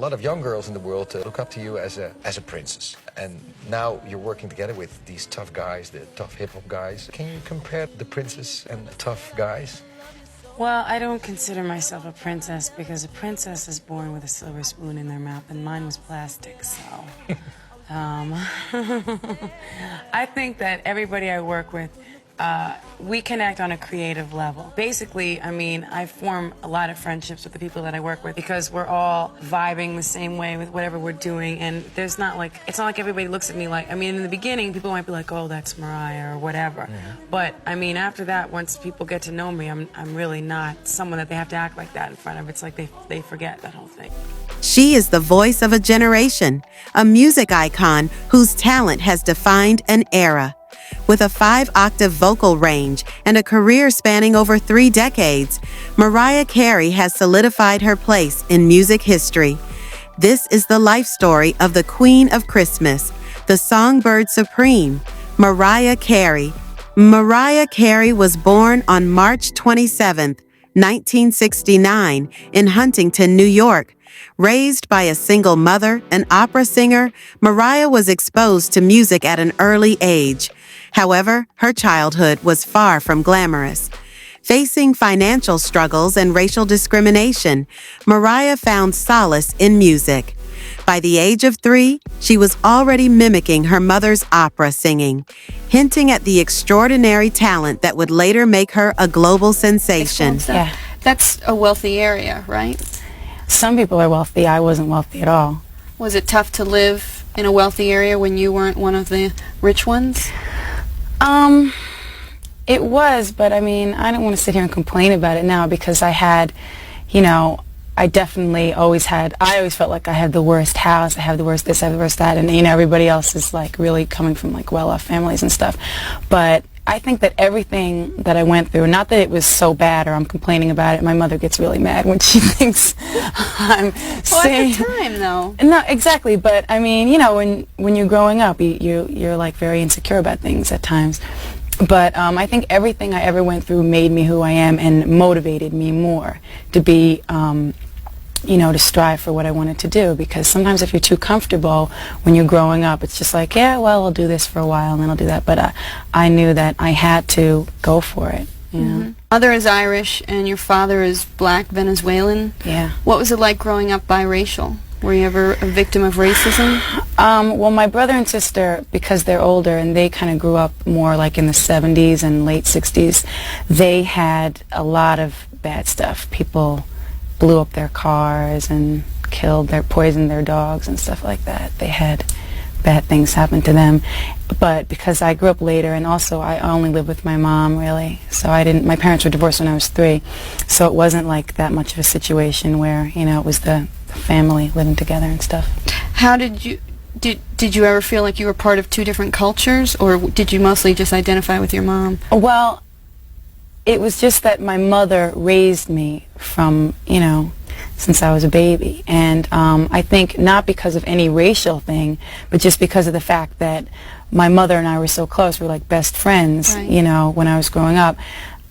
lot of young girls in the world look up to you as a princess. And now you're working together with these tough guys, the tough hip-hop guys. Can you compare the princess and the tough guys? Well, I don't consider myself a princess because a princess is born with a silver spoon in their mouth, and mine was plastic, so... I think that everybody I work with, we connect on a creative level. Basically, I mean, I form a lot of friendships with the people that I work with because we're all vibing the same way with whatever we're doing, and there's not like, it's not like everybody looks at me like, I mean, in the beginning, people might be like, oh, that's Mariah or whatever. But, I mean, after that, once people get to know me, I'm really not someone that they have to act like that in front of. It's like they forget that whole thing. She is the voice of a generation, a music icon whose talent has defined an era. With a 5-octave vocal range and a career spanning over 3 decades, Mariah Carey has solidified her place in music history. This is the life story of the Queen of Christmas, the songbird supreme, Mariah Carey. Mariah Carey was born on March 27, 1969, in Huntington, New York. Raised by a single mother, an opera singer, Mariah was exposed to music at an early age. However, her childhood was far from glamorous. Facing financial struggles and racial discrimination, Mariah found solace in music. By the age of 3, she was already mimicking her mother's opera singing, hinting at the extraordinary talent that would later make her a global sensation. Yeah. That's a wealthy area, right? Some people are wealthy. I wasn't wealthy at all. Was it tough to live in a wealthy area when you weren't one of the rich ones? It was, but I mean, I don't want to sit here and complain about it now because I had, you know, I always felt like I had the worst house, I have the worst this, I have the worst that, and, you know, everybody else is like really coming from like well-off families and stuff. But I think that everything that I went through, not that it was so bad or I'm complaining about it, my mother gets really mad when she thinks I'm saying... Well, at the time, though. No, exactly, but I mean, you know, when you're growing up, you're like very insecure about things at times. But I think everything I ever went through made me who I am and motivated me more to be... you know, to strive for what I wanted to do, because sometimes if you're too comfortable when you're growing up, it's just like, yeah, well, I'll do this for a while and then I'll do that. But I knew that I had to go for it, you know. Mother is Irish and your father is black Venezuelan. Yeah. What was it like growing up biracial? Were you ever a victim of racism? Well, my brother and sister, because they're older and they kind of grew up more like in the 70s and late 60s, they had a lot of bad stuff. People blew up their cars and poisoned their dogs and stuff like that. They had bad things happen to them. But because I grew up later, and also I only lived with my mom, really, so my parents were divorced when I was 3, so it wasn't like that much of a situation where, you know, it was the family living together and stuff. How did you ever feel like you were part of 2 different cultures, or did you mostly just identify with your mom? Well, it was just that my mother raised me from, you know, since I was a baby. And I think not because of any racial thing, but just because of the fact that my mother and I were so close. We were like best friends, right. You know, when I was growing up,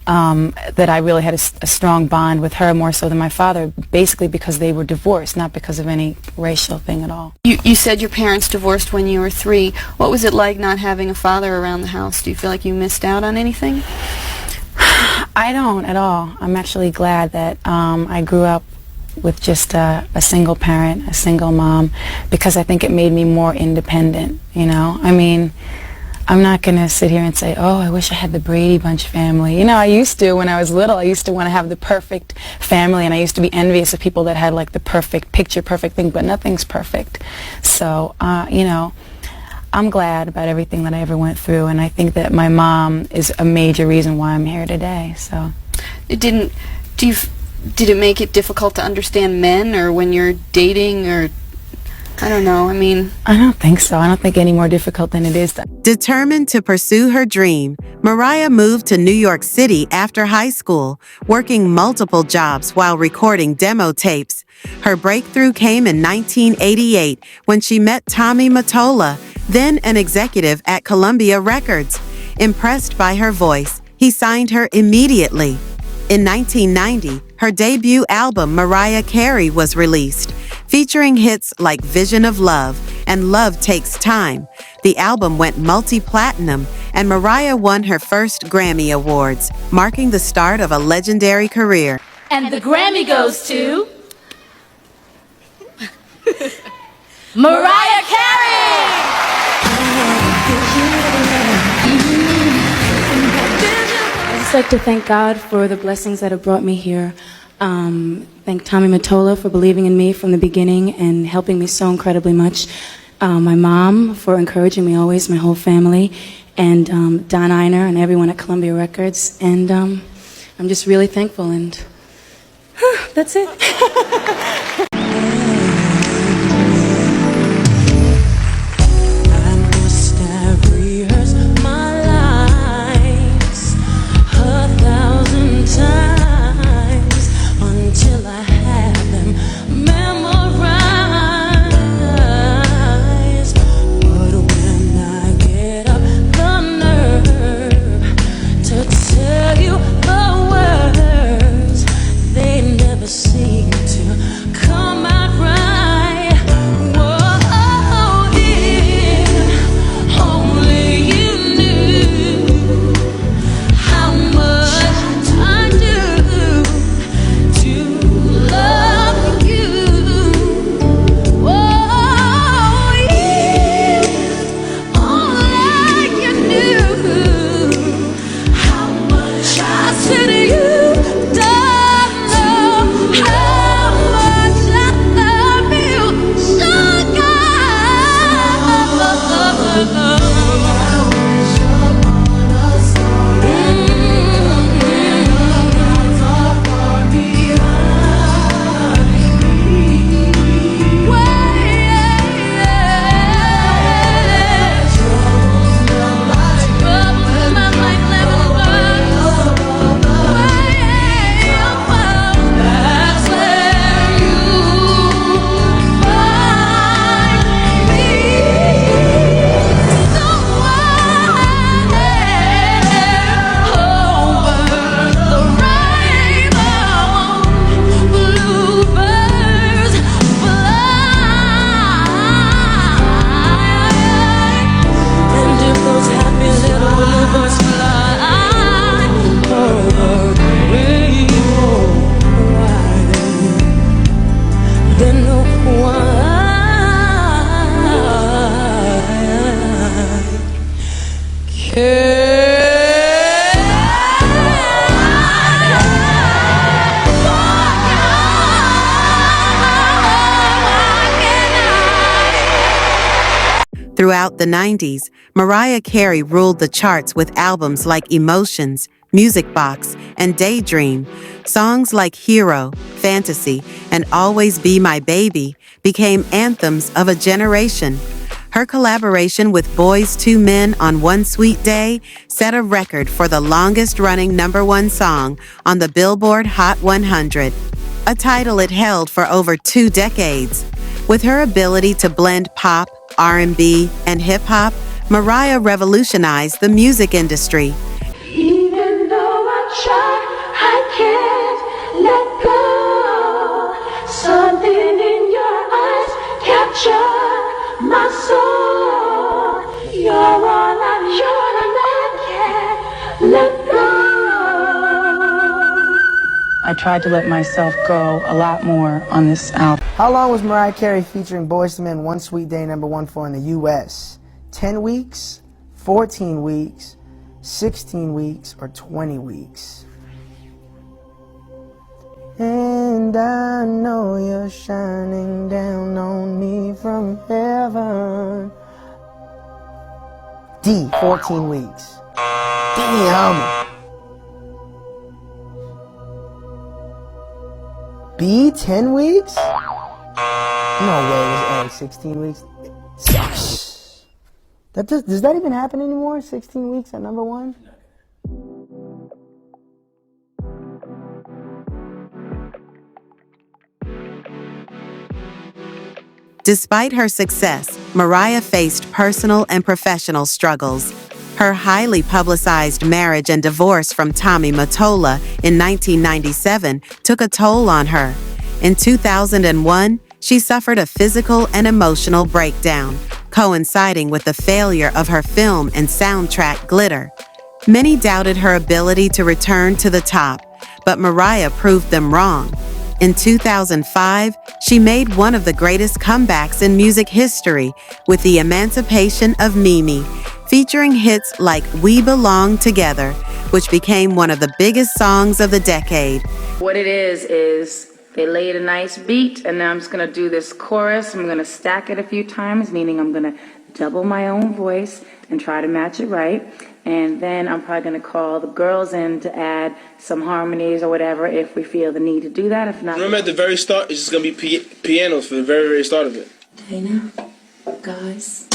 that I really had a strong bond with her more so than my father, basically because they were divorced, not because of any racial thing at all. You said your parents divorced when you were 3. What was it like not having a father around the house? Do you feel like you missed out on anything? I don't at all. I'm actually glad that I grew up with just a single parent, a single mom, because I think it made me more independent, you know? I mean, I'm not going to sit here and say, oh, I wish I had the Brady Bunch family. You know, I used to, when I was little, I used to want to have the perfect family, and I used to be envious of people that had like the perfect picture, perfect thing, but nothing's perfect. So, you know, I'm glad about everything that I ever went through, and I think that my mom is a major reason why I'm here today. So, did it make it difficult to understand men, or when you're dating, or I don't know, I mean... I don't think so. I don't think any more difficult than it is. Determined to pursue her dream, Mariah moved to New York City after high school, working multiple jobs while recording demo tapes. Her breakthrough came in 1988 when she met Tommy Mottola, then an executive at Columbia Records. Impressed by her voice, he signed her immediately. In 1990, her debut album, Mariah Carey, was released, Featuring hits like Vision of Love and Love Takes Time, the album went multi-platinum, and Mariah won her first Grammy Awards, marking the start of a legendary career. And the Grammy goes to Mariah Carey! I'd just like to thank God for the blessings that have brought me here. Thank Tommy Mottola for believing in me from the beginning and helping me so incredibly much. My mom for encouraging me always, my whole family, and Don Einer and everyone at Columbia Records. And I'm just really thankful, and that's it. Throughout the 90s, Mariah Carey ruled the charts with albums like Emotions, Music Box, and Daydream. Songs like Hero, Fantasy, and Always Be My Baby became anthems of a generation. Her collaboration with Boyz II Men on One Sweet Day set a record for the longest-running #1 song on the Billboard Hot 100, a title it held for over 2 decades. With her ability to blend pop, R&B, and hip-hop, Mariah revolutionized the music industry. Even though I try, I can't let go. Something in your eyes capture my soul. You're all I'm sure and I can't let go. I tried to let myself go a lot more on this album. How long was Mariah Carey featuring Boyz II Men One Sweet Day #1 for in the U.S.? 10 weeks, 14 weeks, 16 weeks, or 20 weeks? And I know you're shining down on me from heaven. D, 14 weeks. Damn! B, 10 weeks? No way, it was only 16 weeks. Does that even happen anymore? 16 weeks at #1? Despite her success, Mariah faced personal and professional struggles. Her highly publicized marriage and divorce from Tommy Mottola in 1997 took a toll on her. In 2001, she suffered a physical and emotional breakdown, coinciding with the failure of her film and soundtrack Glitter. Many doubted her ability to return to the top, but Mariah proved them wrong. In 2005, she made one of the greatest comebacks in music history with the emancipation of Mimi, featuring hits like We Belong Together, which became one of the biggest songs of the decade. What it is they laid a nice beat, and now I'm just going to do this chorus. I'm going to stack it a few times, meaning I'm going to double my own voice and try to match it right. And then I'm probably going to call the girls in to add some harmonies or whatever if we feel the need to do that. If not, remember at the very start, it's just going to be pianos for the very, very start of it. hey now, guys.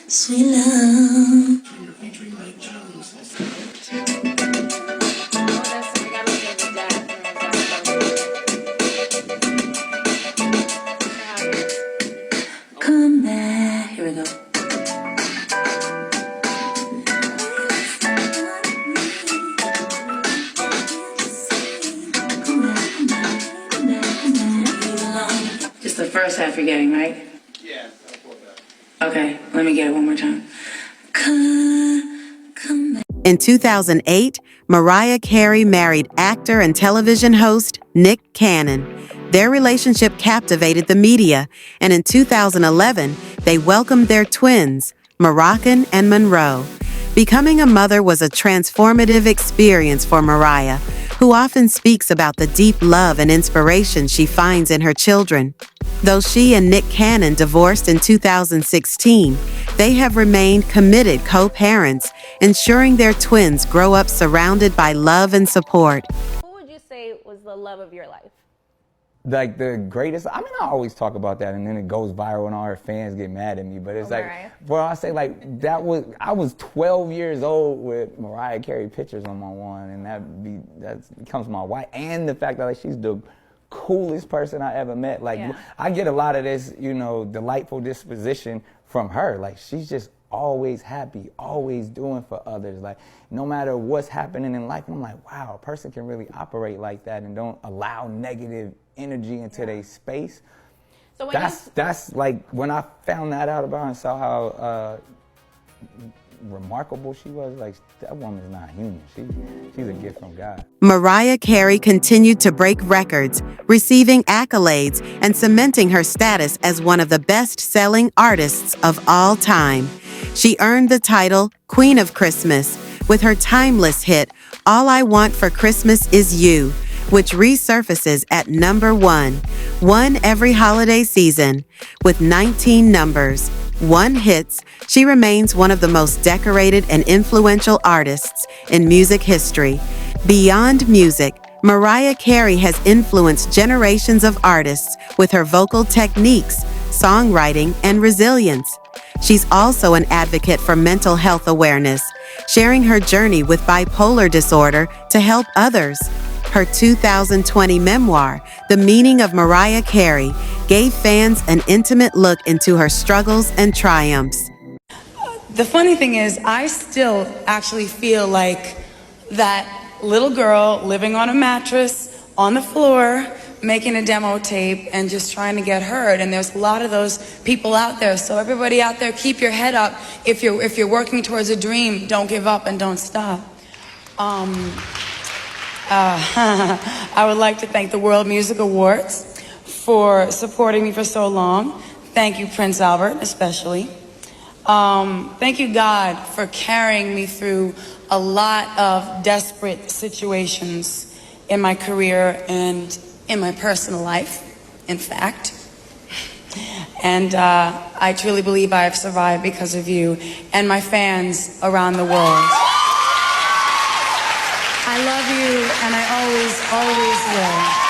Sweet love. Come back. Here we go. Just the first half you're getting, right? Yeah. Okay, let me get it one more time. Come back. In 2008, Mariah Carey married actor and television host Nick Cannon. Their relationship captivated the media, and in 2011, they welcomed their twins, Moroccan and Monroe. Becoming a mother was a transformative experience for Mariah, who often speaks about the deep love and inspiration she finds in her children. Though she and Nick Cannon divorced in 2016, they have remained committed co-parents, ensuring their twins grow up surrounded by love and support. Who would you say was the love of your life? Like the greatest, I mean, I always talk about that and then it goes viral and all her fans get mad at me, but it's Mariah. well, I say like I was 12 years old with Mariah Carey pictures on my wall, and that becomes my wife, and the fact that like she's the coolest person I ever met. Like Yeah. I get a lot of this, delightful disposition from her. Like she's just always happy, always doing for others. Like no matter what's happening in life, I'm like, wow, a person can really operate like that and don't allow negative energy into their space. So when That's like when I found that out about her and saw how remarkable she was. Like that woman's not human. She's a gift from God. Mariah Carey continued to break records, receiving accolades and cementing her status as one of the best-selling artists of all time. She earned the title Queen of Christmas with her timeless hit, All I Want for Christmas Is You, which resurfaces at #1, one every holiday season. With 19 numbers, 1 hits, she remains one of the most decorated and influential artists in music history. Beyond music, Mariah Carey has influenced generations of artists with her vocal techniques, songwriting, and resilience. She's also an advocate for mental health awareness, sharing her journey with bipolar disorder to help others. Her 2020 memoir, The Meaning of Mariah Carey, gave fans an intimate look into her struggles and triumphs. The funny thing is, I still actually feel like that little girl living on a mattress on the floor, making a demo tape and just trying to get heard. And there's a lot of those people out there. So everybody out there, keep your head up. If you're working towards a dream, don't give up and don't stop. I would like to thank the World Music Awards for supporting me for so long. Thank you, Prince Albert, especially. Thank you, God, for carrying me through a lot of desperate situations in my career and in my personal life, in fact. And I truly believe I have survived because of you and my fans around the world. I love you, and I always will.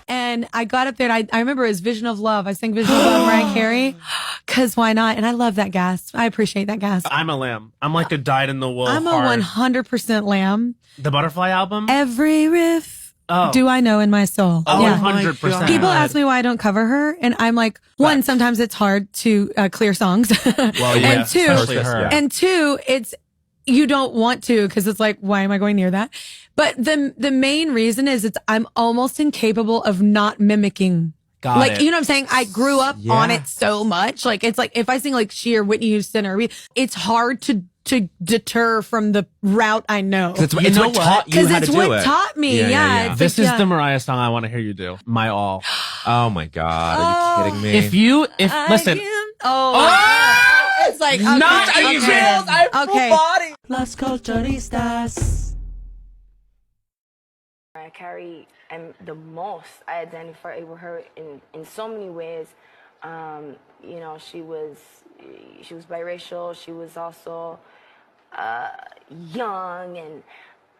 And I got up there, and I remember it was Vision of Love. I sang Vision of Love, Mariah Carey, because why not? And I love that gasp. I appreciate that gasp. I'm a lamb. I'm like a dyed-in-the-wool I'm a 100% lamb. The Butterfly album? Every riff do I know in my soul. Oh, yeah. 100%. People ask me why I don't cover her, and I'm like, one, sometimes it's hard to clear songs. Well, yeah, and two, it's you don't want to because it's like, why am I going near that? But the main reason is I'm almost incapable of not mimicking. Got it. You know what I'm saying? I grew up on it so much. Like, it's like if I sing like She or Whitney Houston it's hard to deter from the route I know. It's what taught you how to do it. Because it's what taught me. Yeah. This is the Mariah song I want to hear you do. My All. Oh my God. Are you kidding me? Listen. It's like, okay, not a chills. I have full body. Las culturistas. Mariah Carey, and the most I identify with her in so many ways. You know, she was biracial. She was also young, and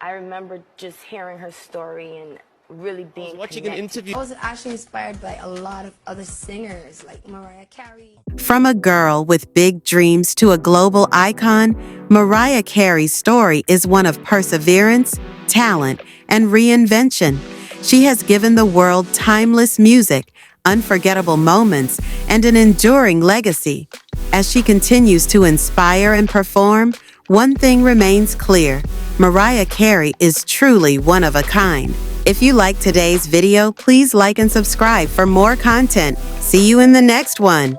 I remember just hearing her story and really being watching an interview. I was actually inspired by a lot of other singers like Mariah Carey. From a girl with big dreams to a global icon, Mariah Carey's story is one of perseverance, talent, and reinvention. She has given the world timeless music, unforgettable moments, and an enduring legacy. As she continues to inspire and perform, one thing remains clear: Mariah Carey is truly one of a kind. If you like today's video, please like and subscribe for more content. See you in the next one.